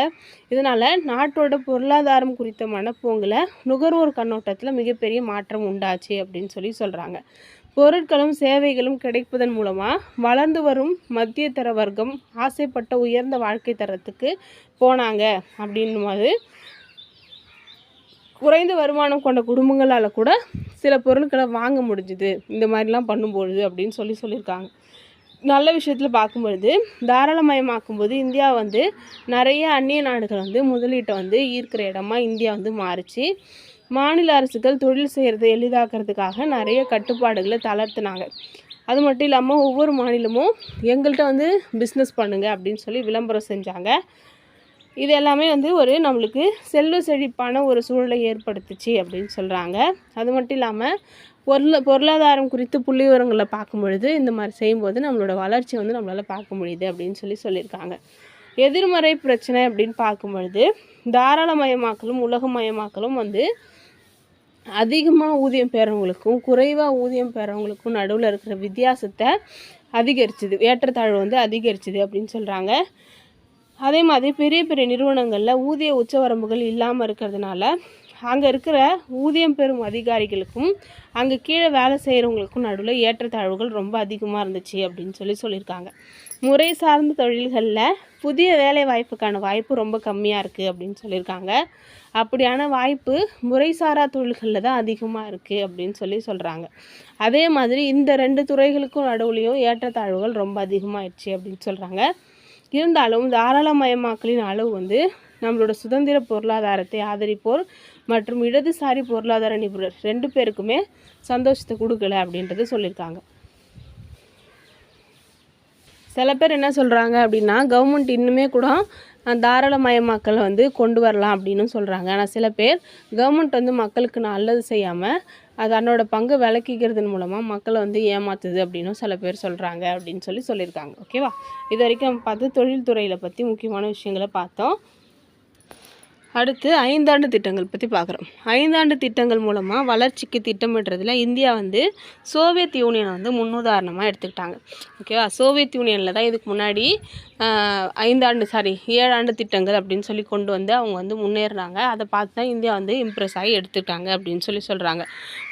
இதனால் நாட்டோட பொருளாதாரம் குறித்த மனப்போங்கில் நுகர்வோர் கண்ணோட்டத்தில் மிகப்பெரிய மாற்றம் உண்டாச்சு அப்படின்னு சொல்கிறாங்க. பொருட்களும் சேவைகளும் கிடைப்பதன் மூலமாக வளர்ந்து வரும் மத்திய தர வர்க்கம் ஆசைப்பட்ட உயர்ந்த வாழ்க்கை தரத்துக்கு போனாங்க அப்படின்னும் போது குறைந்த வருமானம் கொண்ட குடும்பங்களால் கூட சில பொருட்களை வாங்க முடிஞ்சுது இந்த மாதிரிலாம் பண்ணும்பொழுது அப்படின்னு சொல்லியிருக்காங்க. நல்ல விஷயத்தில் பார்க்கும்பொழுது தாராளமயமாக்கும்போது இந்தியா வந்து நிறைய அந்நிய நாடுகள் வந்து முதலீட்டை வந்து ஈர்க்கிற இடமா இந்தியா வந்து மாறிச்சு. மாநில அரசுகள் தொழில் செய்கிறத எளிதாக்குறதுக்காக நிறைய கட்டுப்பாடுகளை தளர்த்தினாங்க. அது மட்டும் இல்லாமல் ஒவ்வொரு மாநிலமும் எங்கள்கிட்ட வந்து பிஸ்னஸ் பண்ணுங்க அப்படின்னு விளம்பரம் செஞ்சாங்க. இது எல்லாமே வந்து ஒரு நம்மளுக்கு செல்வ செழிப்பான ஒரு சூழலை ஏற்படுத்துச்சு அப்படின்னு சொல்கிறாங்க. அது மட்டும் இல்லாமல் பொருளாதாரம் குறித்து புள்ளி விவரங்களை பார்க்கும் பொழுது இந்த மாதிரி செய்யும்போது நம்மளோட வளர்ச்சி வந்து நம்மளால் பார்க்க முடியுது அப்படின்னு சொல்லியிருக்காங்க. எதிர்மறை பிரச்சனை அப்படின்னு பார்க்கும் பொழுது தாராளமயமாக்கலும் உலகமயமாக்கலும் வந்து அதிகமாக ஊதியம் பெறவங்களுக்கும் குறைவாக ஊதியம் பெறவங்களுக்கும் நடுவில் இருக்கிற வித்தியாசத்தை அதிகரிச்சுது, ஏற்றத்தாழ்வு வந்து அதிகரிச்சுது அப்படின்னு சொல்கிறாங்க. அதே மாதிரி பெரிய பெரிய நிறுவனங்களில் ஊதிய உச்சவரம்புகள் இல்லாமல் இருக்கிறதுனால அங்கே இருக்கிற ஊதியம் பெறும் அதிகாரிகளுக்கும் அங்கே கீழே வேலை செய்கிறவங்களுக்கும் நடுவில் ஏற்றத்தாழ்வுகள் ரொம்ப அதிகமாக இருந்துச்சு அப்படின்னு சொல்லியிருக்காங்க. முறை சார்ந்த தொழில்களில் புதிய வேலை வாய்ப்புக்கான வாய்ப்பு ரொம்ப கம்மியாக இருக்குது அப்படின்னு சொல்லியிருக்காங்க. அப்படியான வாய்ப்பு முறைசாரா தொழில்களில் தான் அதிகமாக இருக்குது அப்படின்னு சொல்கிறாங்க. அதே மாதிரி இந்த 2 துறைகளுக்கும் நடுவுலையும் ஏற்றத்தாழ்வுகள் ரொம்ப அதிகமாகிடுச்சு அப்படின்னு சொல்கிறாங்க. இருந்தாலும் தாராளமயமாக்கலின் அளவு வந்து நம்மளோட சுதந்திர பொருளாதாரத்தை ஆதரிப்போர் மற்றும் இடதுசாரி பொருளாதார நிபுணர் 2 பேருக்குமே சந்தோஷத்தை கொடுக்கல அப்படின்றது சொல்லியிருக்காங்க. சில பேர் என்ன சொல்கிறாங்க அப்படின்னா கவர்மெண்ட் இன்னுமே கூட தாராளமயமாக்கலை வந்து கொண்டு வரலாம் அப்படின்னு சொல்கிறாங்க. ஆனால் சில பேர் கவர்மெண்ட் வந்து மக்களுக்கு நல்லது செய்யாமல் அது தன்னோட பங்கு விலக்கிக்கிறதன் மூலமாக மக்களை வந்து ஏமாத்துது அப்படின்னு சில பேர் சொல்கிறாங்க அப்படின்னு சொல்லியிருக்காங்க. ஓகேவா? இது வரைக்கும் நம்ம பார்த்து தொழில்துறையில் பற்றி முக்கியமான விஷயங்களை பார்த்தோம். அடுத்து 5 ஆண்டு திட்டங்கள் பற்றி பார்க்குறோம். 5 ஆண்டு திட்டங்கள் மூலமாக வளர்ச்சிக்கு திட்டமிடுறதுல இந்தியா வந்து சோவியத் யூனியனை வந்து முன்னுதாரணமாக எடுத்துக்கிட்டாங்க. ஓகேவா? சோவியத் யூனியனில் தான் இதுக்கு முன்னாடி 7 ஆண்டு திட்டங்கள் அப்படின்னு சொல்லி கொண்டு வந்து அவங்க வந்து முன்னேறினாங்க. அதை பார்த்து தான் இந்தியா வந்து இம்ப்ரெஸ் ஆகி எடுத்துக்கிட்டாங்க அப்படின்னு சொல்லி சொல்கிறாங்க.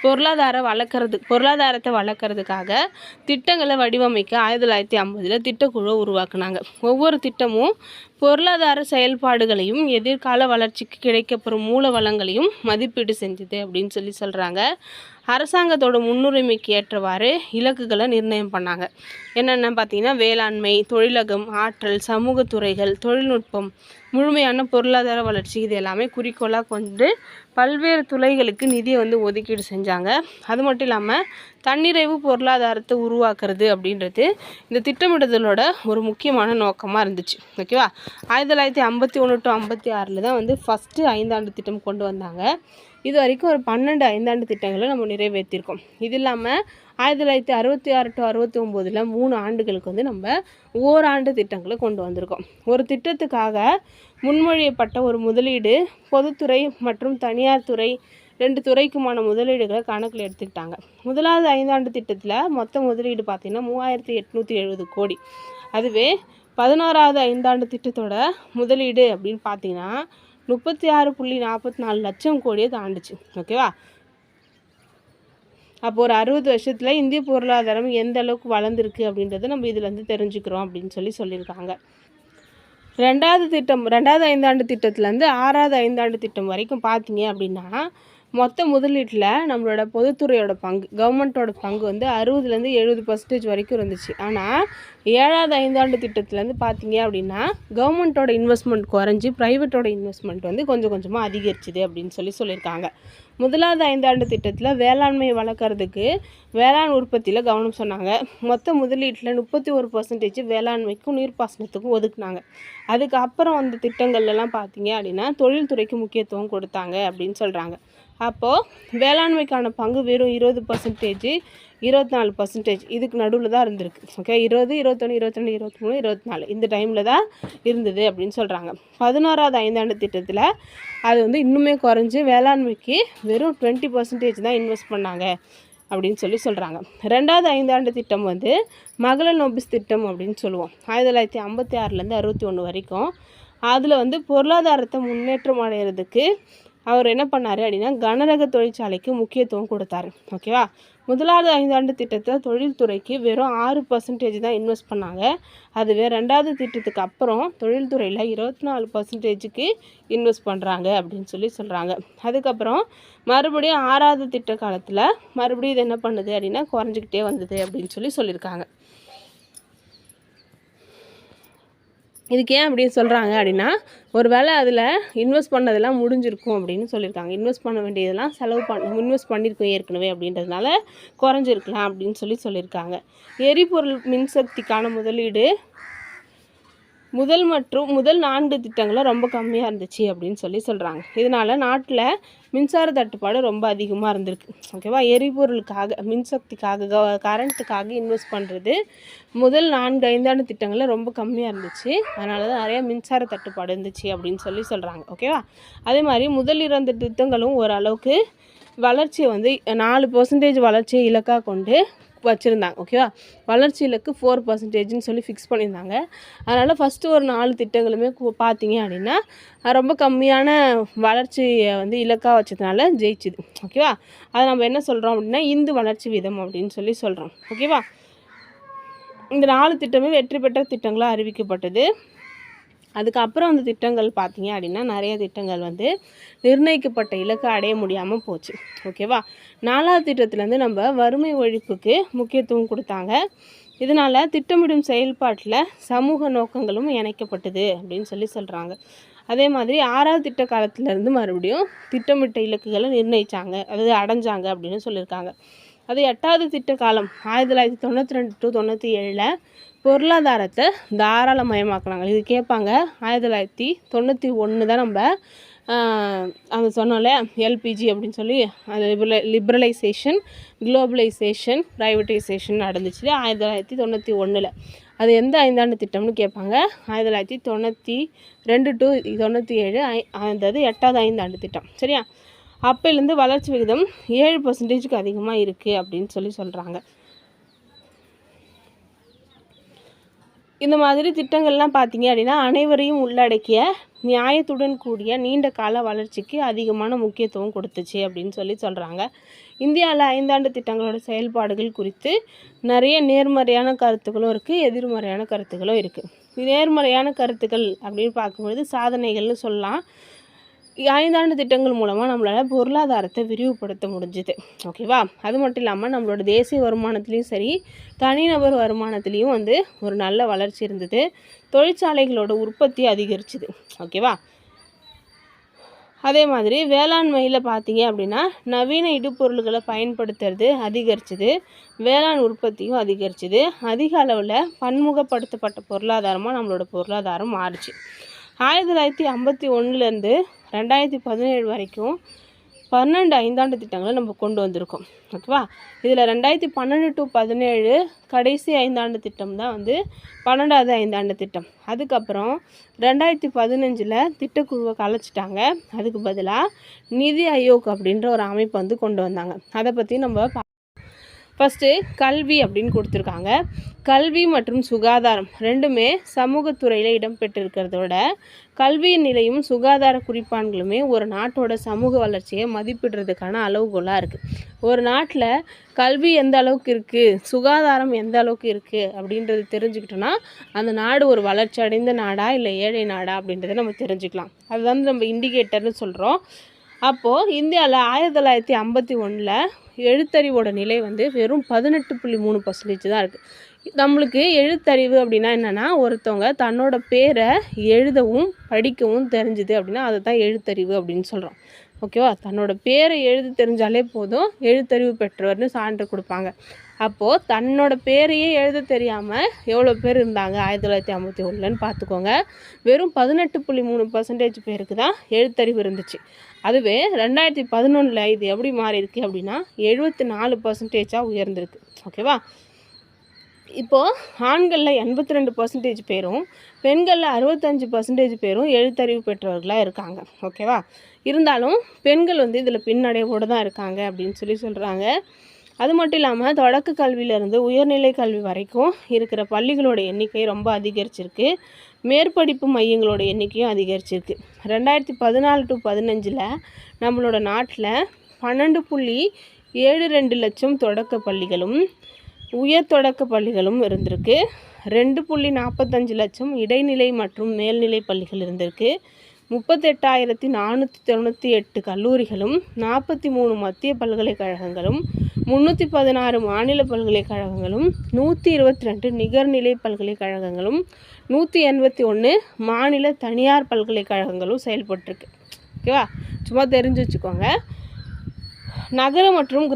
பொருளாதாரத்தை வளர்க்குறதுக்காக திட்டங்களை வடிவமைக்க 1950 திட்டக்குழு உருவாக்குனாங்க. ஒவ்வொரு திட்டமும் பொருளாதார செயல்பாடுகளையும் எதிர்கால வளர்ச்சிக்கு கிடைக்கப்பெறும் மூல வளங்களையும் மதிப்பீடு செஞ்சுது அப்படின்னு சொல்லி சொல்கிறாங்க. அரசாங்கத்தோட முன்னுரிமைக்கு ஏற்றவாறு இலக்குகளை நிர்ணயம் பண்ணாங்க. என்னென்ன பார்த்தீங்கன்னா வேளாண்மை, தொழிலகம், ஆற்றல், சமூக துறைகள், தொழில்நுட்பம், முழுமையான பொருளாதார வளர்ச்சி, இது எல்லாமே குறிக்கோளாக கொண்டு பல்வேறு துறைகளுக்கு நிதியை வந்து ஒதுக்கீடு செஞ்சாங்க. அது மட்டும் இல்லாமல் தன்னிறைவு பொருளாதாரத்தை உருவாக்குறது அப்படின்றது இந்த திட்டமிடுதலோட ஒரு முக்கியமான நோக்கமாக இருந்துச்சு. ஓகேவா? 1951 to 56 தான் வந்து ஃபஸ்ட்டு 5 ஆண்டு திட்டம் கொண்டு வந்தாங்க. இது வரைக்கும் ஒரு 12 5ஆண்டு திட்டங்களை நம்ம நிறைவேற்றிருக்கோம். இது இல்லாமல் 1966 to 69 3 ஆண்டுகளுக்கு வந்து நம்ம ஓராண்டு திட்டங்களை கொண்டு வந்திருக்கோம். ஒரு திட்டத்துக்காக முன்மொழியப்பட்ட ஒரு முதலீடு பொதுத்துறை மற்றும் தனியார் துறை 2 துறைக்குமான முதலீடுகளை கணக்கில் எடுத்துக்கிட்டாங்க. முதலாவது 5 ஆண்டு திட்டத்தில் மொத்த முதலீடு பார்த்திங்கன்னா 3870 கோடி. அதுவே 11வது 5 ஆண்டு திட்டத்தோட முதலீடு அப்படின்னு பார்த்தீங்கன்னா 36.44 லட்சம் கோடியை தாண்டுச்சு. ஓகேவா? அப்போ ஒரு 60 வருஷத்தில் இந்திய பொருளாதாரம் எந்த அளவுக்கு வளர்ந்துருக்கு அப்படின்றத நம்ம இதில் வந்து தெரிஞ்சுக்கிறோம் அப்படின்னு சொல்லியிருக்காங்க. 2வது 5 ஆண்டு திட்டத்துலேருந்து 6வது 5 ஆண்டு திட்டம் வரைக்கும் பார்த்தீங்க அப்படின்னா மொத்த முதலீட்டில் நம்மளோட பொதுத்துறையோட பங்கு, கவர்மெண்ட்டோட பங்கு வந்து 60லேருந்து 70% வரைக்கும் இருந்துச்சு. ஆனால் 7வது 5 ஆண்டு திட்டத்துலேருந்து பார்த்தீங்க அப்படின்னா கவர்மெண்ட்டோட இன்வெஸ்ட்மெண்ட் குறைஞ்சி ப்ரைவேட்டோட இன்வெஸ்ட்மெண்ட் வந்து கொஞ்சம் கொஞ்சமாக அதிகரிச்சுது அப்படின்னு சொல்லியிருக்காங்க. முதலாவது 5 ஆண்டு திட்டத்தில் வேளாண்மையை வளர்க்குறதுக்கு வேளாண் உற்பத்தியில் கவனம் சொன்னாங்க. மொத்த முதலீட்டில் 31% வேளாண்மைக்கும் நீர்ப்பாசனத்துக்கும் ஒதுக்குனாங்க. அதுக்கப்புறம் அந்த திட்டங்கள்லாம் பார்த்தீங்க அப்படின்னா தொழில்துறைக்கு முக்கியத்துவம் கொடுத்தாங்க அப்படின்னு சொல்கிறாங்க. அப்போது வேளாண்மைக்கான பங்கு வெறும் 20%, 24% இதுக்கு நடுவில் தான் இருந்திருக்கு. ஓகே, 20, 21, 22, 23, 24 இந்த டைமில் தான் இருந்தது அப்படின்னு சொல்கிறாங்க. 11வது 5 ஆண்டு திட்டத்தில் அது வந்து இன்னுமே குறைஞ்சி வேளாண்மைக்கு வெறும் 20% தான் இன்வெஸ்ட் பண்ணாங்க அப்படின்னு சொல்கிறாங்க. 2வது 5 ஆண்டு திட்டம் வந்து மகள நோபிஸ் திட்டம் அப்படின்னு சொல்லுவோம். 1956லேருந்து 61 வரைக்கும் அதில் வந்து பொருளாதாரத்தை முன்னேற்றம் அடைகிறதுக்கு அவர் என்ன பண்ணார் அப்படின்னா கனரக தொழிற்சாலைக்கு முக்கியத்துவம் கொடுத்தாரு. ஓகேவா? முதலாவது 5 ஆண்டு திட்டத்தில் தொழில்துறைக்கு வெறும் 6% தான் இன்வெஸ்ட் பண்ணாங்க. அதுவே 2வது திட்டத்துக்கு அப்புறம் தொழில்துறையில் 24%க்கு இன்வெஸ்ட் பண்ணுறாங்க அப்படின்னு சொல்கிறாங்க. அதுக்கப்புறம் மறுபடியும் 6வது திட்ட காலத்தில் மறுபடியும் இது என்ன பண்ணுது அப்படின்னா குறைஞ்சிக்கிட்டே வந்தது அப்படின்னு சொல்லியிருக்காங்க. இதுக்கு ஏன் அப்படின்னு சொல்கிறாங்க அப்படின்னா ஒரு வேளை அதில் இன்வெஸ்ட் பண்ணதெல்லாம் முடிஞ்சிருக்கும் அப்படின்னு சொல்லியிருக்காங்க. இன்வெஸ்ட் பண்ண வேண்டியதெல்லாம் இன்வெஸ்ட் பண்ணியிருக்கோம் ஏற்கனவே அப்படின்றதுனால குறைஞ்சிருக்கலாம் அப்படின்னு சொல்லியிருக்காங்க. எரிபொருள் மின்சக்திக்கான முதலீடு முதல் 4 திட்டங்களும் ரொம்ப கம்மியாக இருந்துச்சு அப்படின்னு சொல்கிறாங்க. இதனால் நாட்டில் மின்சார தட்டுப்பாடு ரொம்ப அதிகமாக இருந்திருக்கு. ஓகேவா? எரிபொருளுக்காக மின்சக்திக்காக கரண்ட்டுக்காக இன்வெஸ்ட் பண்ணுறது முதல் 4 5 ஆண்டு திட்டங்களில் ரொம்ப கம்மியாக இருந்துச்சு. அதனால தான் நிறையா மின்சார தட்டுப்பாடு இருந்துச்சு அப்படின்னு சொல்கிறாங்க. ஓகேவா? அதே மாதிரி முதல் 2 திட்டங்களும் ஓரளவுக்கு வளர்ச்சியை வந்து 4% வளர்ச்சியை இலக்காக கொண்டு வச்சுருந்தாங்க. ஓகேவா? வளர்ச்சி இலக்கு 4%ன்னு ஃபிக்ஸ் பண்ணியிருந்தாங்க. அதனால் ஃபஸ்ட்டு ஒரு 4 திட்டங்களுமே பார்த்தீங்க அப்படின்னா ரொம்ப கம்மியான வளர்ச்சியை வந்து இலக்காக வச்சதுனால ஜெயிச்சுது. ஓகேவா? அதை நம்ம என்ன சொல்கிறோம் அப்படின்னா இந்து வளர்ச்சி வீதம் அப்படின்னு சொல்கிறோம். ஓகேவா? இந்த 4 திட்டமே வெற்றி பெற்ற திட்டங்களாக அறிவிக்கப்பட்டது. அதுக்கப்புறம் அந்த திட்டங்கள் பார்த்தீங்க அப்படின்னா நிறைய திட்டங்கள் வந்து நிர்ணயிக்கப்பட்ட இலக்கை அடைய முடியாமல் போச்சு. ஓகேவா? 4வது திட்டத்துலேருந்து நம்ம வறுமை ஒழிப்புக்கு முக்கியத்துவம் கொடுத்தாங்க. இதனால் திட்டமிடும் செயல்பாட்டில் சமூக நோக்கங்களும் இணைக்கப்பட்டது அப்படின்னு சொல்கிறாங்க. அதே மாதிரி 6வது திட்ட காலத்திலேருந்து மறுபடியும் திட்டமிட்ட இலக்குகளை நிர்ணயித்தாங்க, அதாவது அடைஞ்சாங்க அப்படின்னு சொல்லியிருக்காங்க. அது 8வது திட்ட காலம் 1992 to 97 பொருளாதாரத்தை தாராளமயமாக்குனாங்க. இது கேட்பாங்க. 1991 தான் நம்ம அந்த சொன்னோம்ல எல்பிஜி அப்படின்னு சொல்லி அது லிபரலைசேஷன், குளோபலைசேஷன், ப்ரைவேட்டைசேஷன் நடந்துச்சு 1991. அது எந்த ஐந்தாண்டு திட்டம்னு கேட்பாங்க. 1992 to 97 அதாவது 8வது ஐந்தாண்டு திட்டம். சரியா? அப்போலேருந்து வளர்ச்சி விகிதம் 7% அதிகமாக இருக்குது அப்படின்னு சொல்கிறாங்க. இந்த மாதிரி திட்டங்கள்லாம் பார்த்தீங்க அப்படின்னா அனைவரையும் உள்ளடக்கிய நியாயத்துடன் கூடிய நீண்ட கால வளர்ச்சிக்கு அதிகமான முக்கியத்துவம் கொடுத்துச்சு அப்படின்னு சொல்கிறாங்க. இந்தியாவில் ஐந்தாண்டு திட்டங்களோட செயல்பாடுகள் குறித்து நிறைய நேர்மறையான கருத்துக்களும் இருக்குது, எதிர்மறையான கருத்துக்களும் இருக்குது. நேர்மறையான கருத்துக்கள் அப்படின்னு பார்க்கும்பொழுது சாதனைகள்னு சொல்லலாம். ஐந்தாண்டு திட்டங்கள் மூலமாக நம்மளால் பொருளாதாரத்தை விரிவுபடுத்த முடிஞ்சுது. ஓகேவா? அது மட்டும் இல்லாமல் நம்மளோட தேசிய வருமானத்துலேயும் சரி, தனிநபர் வருமானத்துலேயும் ஒரு நல்ல வளர்ச்சி இருந்தது. தொழிற்சாலைகளோட உற்பத்தி அதிகரிச்சுது. ஓகேவா? அதே மாதிரி வேளாண்மையில் பார்த்தீங்க அப்படின்னா நவீன இடுபொருள்களை பயன்படுத்துறது அதிகரிச்சுது. வேளாண் உற்பத்தியும் அதிகரிச்சுது. அதிக அளவில் பன்முகப்படுத்தப்பட்ட பொருளாதாரமாக நம்மளோட பொருளாதாரம் மாறுச்சு. 1951லேருந்து 2017 வரைக்கும் 12 ஐந்தாண்டு திட்டங்களை நம்ம கொண்டு வந்திருக்கோம். ஓகேவா? இதில் 2012 to 17 கடைசி ஐந்தாண்டு திட்டம் தான் 12வது ஐந்தாண்டு திட்டம். அதுக்கப்புறம் 2015 திட்டக்குழுவை கலைச்சிட்டாங்க. அதுக்கு பதிலாக நிதி ஆயோக் அப்படின்ற ஒரு அமைப்பு கொண்டு வந்தாங்க. அதை பற்றி நம்ம ஃபஸ்ட்டு கல்வி அப்படின்னு கொடுத்துருக்காங்க. கல்வி மற்றும் சுகாதாரம் ரெண்டுமே சமூகத்துறையில் இடம்பெற்றிருக்கிறதோட கல்வியின் நிலையும் சுகாதார குறிப்பான்களுமே ஒரு நாட்டோட சமூக வளர்ச்சியை மதிப்பிடுறதுக்கான அளவுகோலாக இருக்குது. ஒரு நாட்டில் கல்வி எந்த அளவுக்கு இருக்குது, சுகாதாரம் எந்த அளவுக்கு இருக்குது அப்படின்றது தெரிஞ்சுக்கிட்டோன்னா அந்த நாடு ஒரு வளர்ச்சி அடைந்த நாடா இல்லை ஏழை நாடா அப்படின்றத நம்ம தெரிஞ்சுக்கலாம். அதுதான் நம்ம இண்டிகேட்டர்னு சொல்கிறோம். அப்போது இந்தியாவில் 1951 எழுத்தறிவோட நிலை வெறும் 18.3% தான் இருக்குது. நம்மளுக்கு எழுத்தறிவு அப்படின்னா என்னென்னா ஒருத்தவங்க தன்னோட பேரை எழுதவும் படிக்கவும் தெரிஞ்சுது அப்படின்னா அதை தான் எழுத்தறிவு அப்படின்னு சொல்கிறோம். ஓகேவா? தன்னோட பேரை எழுத தெரிஞ்சாலே போதும் எழுத்தறிவு பெற்றவர்னு சான்று கொடுப்பாங்க. அப்போது தன்னோட பேரையே எழுத தெரியாமல் எவ்வளோ பேர் இருந்தாங்க 1951ன்னு பார்த்துக்கோங்க. வெறும் 18.3% பேருக்கு தான் எழுத்தறிவு இருந்துச்சு. அதுவே 2011 இது எப்படி மாறி இருக்கு அப்படின்னா 74% உயர்ந்திருக்கு. ஓகேவா? இப்போது ஆண்களில் 82% பேரும் பெண்களில் 65% பேரும் எழுத்தறிவு பெற்றவர்களாக இருக்காங்க. ஓகேவா? இருந்தாலும் பெண்கள் இதில் பின்னடைவோடு தான் இருக்காங்க அப்படின்னு சொல்கிறாங்க. அது மட்டும் இல்லாமல் தொடக்க கல்வியிலேருந்து உயர்நிலை கல்வி வரைக்கும் இருக்கிற பள்ளிகளோட எண்ணிக்கை ரொம்ப அதிகரிச்சிருக்கு. மேற்படிப்பு மையங்களோட எண்ணிக்கையும் அதிகரிச்சிருக்கு. 2014 to 15 நம்மளோட நாட்டில் 12.72 லட்சம் தொடக்க பள்ளிகளும் உயர் தொடக்க பள்ளிகளும் இருந்திருக்கு. 2.45 லட்சம் இடைநிலை மற்றும் மேல்நிலை பள்ளிகள் இருந்திருக்கு. 38,498 கல்லூரிகளும் 43 மத்திய பல்கலைக்கழகங்களும் 316 மாநில பல்கலைக்கழகங்களும் 122 நிகர்நிலை பல்கலைக்கழகங்களும் 181 மாநில தனியார் பல்கலைக்கழகங்களும் செயல்பட்டுருக்கு. ஓகேவா? சும்மா தெரிஞ்சு வச்சுக்கோங்க. நகர மற்றும்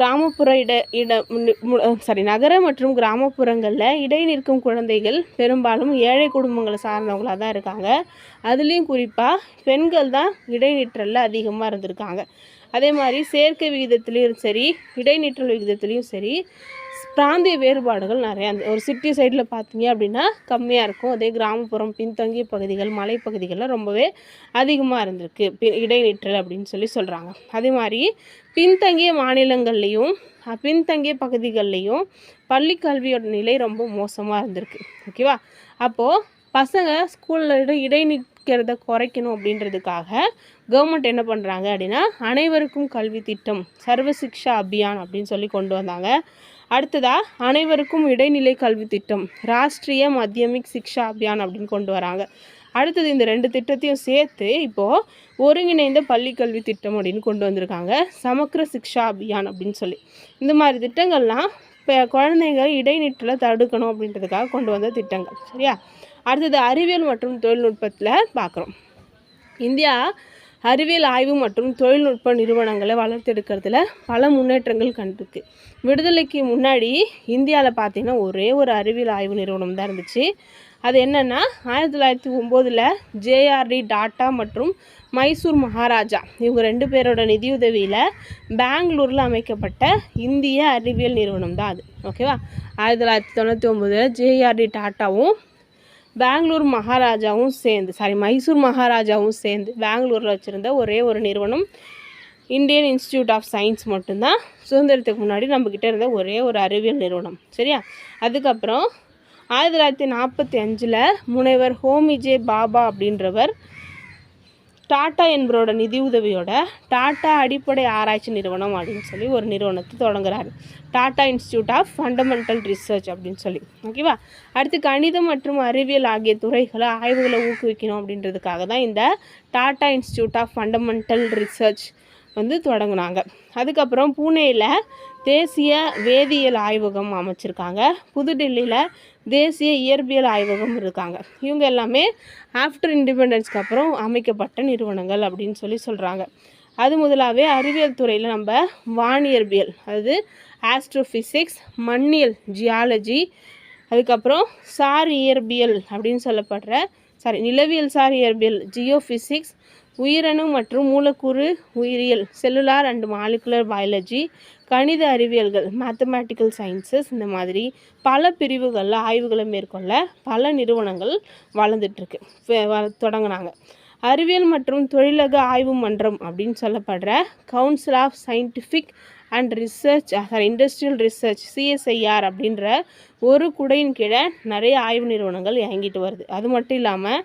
கிராமப்புறங்களில் இடை நிற்கும் குழந்தைகள் பெரும்பாலும் ஏழை குடும்பங்களை சார்ந்தவங்களாக தான் இருக்காங்க. அதுலேயும் குறிப்பாக பெண்கள் தான் இடைநிற்றலில் அதிகமாக இருந்திருக்காங்க. அதே மாதிரி சேர்க்கை விகிதத்துலேயும் சரி, இடைநிற்றல் விகிதத்துலேயும் சரி பிராந்திய வேறுபாடுகள் நிறையா. ஒரு சிட்டி சைடில் பார்த்தீங்க அப்படின்னா கம்மியாக இருக்கும். அதே கிராமப்புறம் பின்தங்கிய பகுதிகள் மலைப்பகுதிகளில் ரொம்பவே அதிகமாக இருந்திருக்கு இடைநிற்றல் அப்படின்னு சொல்கிறாங்க. அதே மாதிரி பின்தங்கிய மாநிலங்கள்லேயும் பின்தங்கிய பகுதிகள்லேயும் பள்ளி கல்வியோட நிலை ரொம்ப மோசமாக இருந்திருக்கு. ஓகேவா? அப்போது பசங்க ஸ்கூலில் இடைநிற்கிறத குறைக்கணும் அப்படின்றதுக்காக கவர்மெண்ட் என்ன பண்ணுறாங்க அப்படின்னா அனைவருக்கும் கல்வி திட்டம் சர்வ சிக்ஷா அபியான் அப்படின்னு கொண்டு வந்தாங்க. அடுத்ததாக அனைவருக்கும் இடைநிலை கல்வி திட்டம் ராஷ்ட்ரிய மத்தியமிக் சிக்ஷா அபியான் அப்படின்னு கொண்டு வராங்க. அடுத்தது இந்த 2 திட்டத்தையும் சேர்த்து இப்போது ஒருங்கிணைந்த பள்ளி கல்வி திட்டம் அப்படின்னு கொண்டு வந்திருக்காங்க. சமக்ர சிக்ஷா அபியான் அப்படின்னு இந்த மாதிரி திட்டங்கள்லாம் இப்போ குழந்தைங்க இடைநிற்றலை தடுக்கணும் அப்படின்றதுக்காக கொண்டு வந்த திட்டங்கள். சரியா? அடுத்தது அறிவியல் மற்றும் தொழில்நுட்பத்தில் பார்க்குறோம். இந்தியா அறிவியல் ஆய்வு மற்றும் தொழில்நுட்ப நிறுவனங்களை வளர்த்தெடுக்கிறதுல பல முன்னேற்றங்கள் கண்டிருக்கு. விடுதலைக்கு முன்னாடி இந்தியாவில் பார்த்தீங்கன்னா ஒரே ஒரு அறிவியல் ஆய்வு நிறுவனம் தான் இருந்துச்சு. அது என்னென்னா 1909 ஜேஆர்டி டாட்டா மற்றும் மைசூர் மகாராஜா இவங்க 2 பேரோட நிதியுதவியில் பெங்களூரில் அமைக்கப்பட்ட இந்திய அறிவியல் நிறுவனம் தான் அது. ஓகேவா? 1999 ஜேஆர்டி டாட்டாவும் மைசூர் மகாராஜாவும் சேர்ந்து பெங்களூரில் வச்சுருந்த ஒரே ஒரு நிறுவனம் இந்தியன் இன்ஸ்டிடியூட் ஆஃப் சயின்ஸ் மட்டும்தான். சுதந்திரத்துக்கு முன்னாடி நம்மக்கிட்ட இருந்த ஒரே ஒரு அறிவியல் நிறுவனம். சரியா? அதுக்கப்புறம் 1945 முனைவர் ஹோமி ஜே பாபா அப்படின்றவர் டாட்டா என்பவரோட நிதி உதவியோட டாட்டா அடிப்படை ஆராய்ச்சி நிறுவனம் அப்படின்னு சொல்லி ஒரு நிறுவனத்தை தொடங்குறாரு. Tata institute of fundamental research அப்படின்னு சொல்லி. ஓகேவா? அடுத்து கணிதம் மற்றும் அறிவியல் ஆகிய துறைகளை ஆய்வுகளை ஊக்குவிக்கணும் அப்படின்றதுக்காக தான் இந்த Tata institute of fundamental research தொடங்கினாங்க. அதுக்கப்புறம் பூனேயில் தேசிய வேதியியல் ஆய்வகம் அமைச்சிருக்காங்க. புதுடெல்லியில் தேசிய இயற்பியல் ஆய்வகம் இருக்காங்க. இவங்க எல்லாமே ஆஃப்டர் இண்டிபெண்டன்ஸ்க்கு அப்புறம் அமைக்கப்பட்ட நிறுவனங்கள் அப்படின்னு சொல்கிறாங்க. அது முதலாகவே அறிவியல் துறையில் நம்ம வானியற்பியல், அதாவது ஆஸ்ட்ரோஃபிசிக்ஸ், மண்ணியல் ஜியாலஜி, அதுக்கப்புறம் சார் இயற்பியல் அப்படின்னு சொல்லப்படுற நிலவியல் சார் இயற்பியல் ஜியோஃபிசிக்ஸ், உயிரணு மற்றும் மூலக்கூறு உயிரியல் செல்லுலார் அண்ட் மாலிகுலர் பயாலஜி, கணித அறிவியல்கள் மேத்தமேட்டிக்கல் சயின்சஸ், இந்த மாதிரி பல பிரிவுகளில் ஆய்வுகளை மேற்கொள்ள பல நிறுவனங்கள் வளர்ந்துட்டுருக்கு தொடங்கினாங்க. அறிவியல் மற்றும் தொழிலக ஆய்வு மன்றம் அப்படின்னு சொல்லப்படுற council of scientific and research industrial research CSIR அப்படின்ற ஒரு குடையின் கீழே நிறைய ஆய்வு நிறுவனங்கள் இயங்கிட்டு வருது. அது மட்டும் இல்லாமல்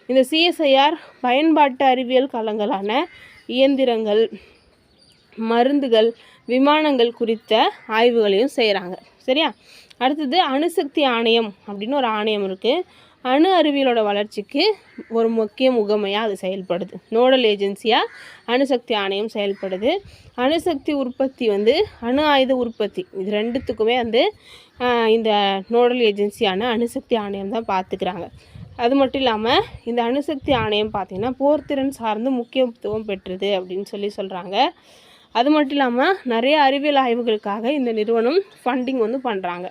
இந்த CSIR பயன்பாட்டு அறிவியல் களங்களான இயந்திரங்கள், மருந்துகள், விமானங்கள் குறித்த ஆய்வுகளையும் செய்கிறாங்க. சரியா? அடுத்தது அணுசக்தி ஆணையம் அப்படின்னு ஒரு ஆணையம் இருக்குது. அணு அறிவியலோட வளர்ச்சிக்கு ஒரு முக்கிய முகமையாக அது செயல்படுது. நோடல் ஏஜென்சியாக அணுசக்தி ஆணையம் செயல்படுது. அணுசக்தி உற்பத்தி அணு ஆயுத உற்பத்தி இது ரெண்டுத்துக்குமே இந்த நோடல் ஏஜென்சியான அணுசக்தி ஆணையம் தான் பார்த்துக்கிறாங்க. அது மட்டும் இல்லாமல் இந்த அணுசக்தி ஆணையம் பார்த்திங்கன்னா போர்த்திறன் சார்ந்து முக்கியத்துவம் பெற்றது அப்படின்னு சொல்கிறாங்க. அது மட்டும் இல்லாமல் நிறைய அறிவியல் ஆய்வுகளுக்காக இந்த நிறுவனம் ஃபண்டிங் பண்ணுறாங்க.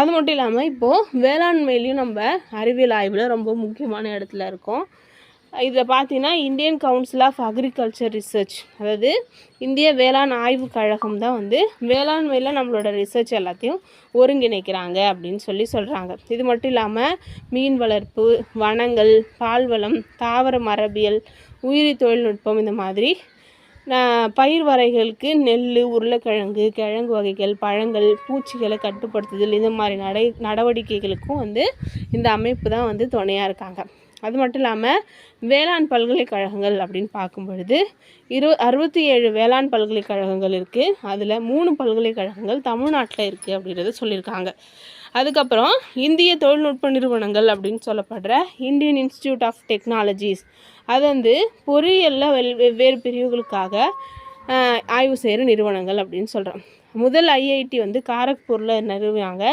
அது மட்டும் இல்லாமல் இப்போது வேளாண்மையிலையும் நம்ம அறிவியல் ஆய்வில் ரொம்ப முக்கியமான இடத்துல இருக்கோம். இதில் பார்த்திங்கன்னா Indian council of agriculture research, அதாவது இந்திய வேளாண் ஆய்வு கழகம் தான் வேளாண்மையில் நம்மளோட ரிசர்ச் எல்லாத்தையும் ஒருங்கிணைக்கிறாங்க அப்படின்னு சொல்கிறாங்க. இது மட்டும் இல்லாமல் மீன் வளர்ப்பு, வனங்கள், பால்வளம், தாவர மரபியல், உயிரி தொழில்நுட்பம், இந்த மாதிரி பயிர் வகைகளுக்கு நெல், உருளைக்கிழங்கு, கிழங்கு வகைகள், பழங்கள், பூச்சிகளை கட்டுப்படுத்துதல், இந்த மாதிரி நடவடிக்கைகளுக்கும் இந்த அமைப்பு தான் துணையாக இருக்காங்க. அது மட்டும் இல்லாமல் வேளாண் பல்கலைக்கழகங்கள் அப்படின்னு பார்க்கும் பொழுது 67 வேளாண் பல்கலைக்கழகங்கள் இருக்குது. அதில் 3 பல்கலைக்கழகங்கள் தமிழ்நாட்டில் இருக்குது அப்படின்றத சொல்லியிருக்காங்க. அதுக்கப்புறம் இந்திய தொழில்நுட்ப நிறுவனங்கள் அப்படின்னு சொல்லப்படுற இந்தியன் இன்ஸ்டிடியூட் ஆஃப் டெக்னாலஜிஸ், அது பொறியியலில் வெவ்வேறு பிரிவுகளுக்காக ஆய்வு செய்கிற நிறுவனங்கள் அப்படின்னு சொல்கிறோம். முதல் ஐஐடி காரக்பூரில் நிறுவினாங்க.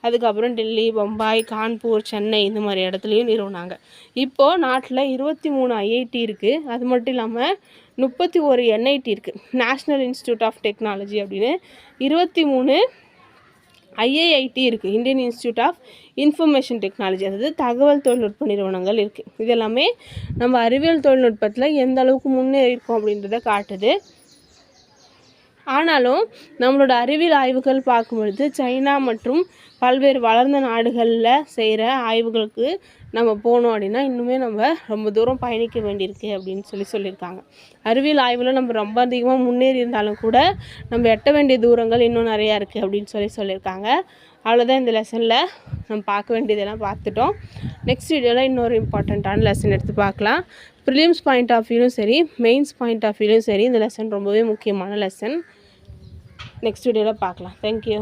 அதுக்கப்புறம் டெல்லி, பம்பாய், கான்பூர், சென்னை இந்த மாதிரி இடத்துலையும் நிறுவினாங்க. இப்போது நாட்டில் 23 ஐஐடி இருக்குது. அது மட்டும் இல்லாமல் 31 NIT இருக்குது. நேஷ்னல் இன்ஸ்டிடியூட் ஆஃப் டெக்னாலஜி அப்படின்னு 23 IIIT இருக்குது. Indian institute of information technology, அதாவது தகவல் தொழில்நுட்ப நிறுவனங்கள் இருக்குது. இதெல்லாமே நம்ம அறிவியல் தொழில்நுட்பத்தில் எந்த அளவுக்கு முன்னேறி இருக்கோம் அப்படின்றத காட்டுது. ஆனாலும் நம்மளோட அறிவியல் ஆய்வுகள் பார்க்கும்பொழுது சைனா மற்றும் பல்வேறு வளர்ந்த நாடுகளில் செய்கிற ஆய்வுகளுக்கு நம்ம போனோம் அப்படின்னா இன்னுமே நம்ம ரொம்ப தூரம் பயணிக்க வேண்டியிருக்கு அப்படின்னு சொல்லியிருக்காங்க. அறிவியல் ஆய்வில் நம்ம ரொம்ப அதிகமாக முன்னேறி இருந்தாலும் கூட நம்ம எட்ட வேண்டிய தூரங்கள் இன்னும் நிறையா இருக்குது அப்படின்னு சொல்லியிருக்காங்க. அவ்வளோதான் இந்த லெசனில் நம்ம பார்க்க வேண்டியதெல்லாம் பார்த்துட்டோம். நெக்ஸ்ட் வீடியோவில் இன்னொரு இம்பார்ட்டண்ட்டான லெசன் எடுத்து பார்க்கலாம். ப்ரிலிம்ஸ் பாயிண்ட் ஆஃப் வியூலும் சரி, மெயின்ஸ் பாயிண்ட் ஆஃப் வியூலும் சரி, இந்த லெசன் ரொம்பவே முக்கியமான லெசன். நெக்ஸ்ட் வீடியோவில் பார்க்கலாம். தேங்க்யூ.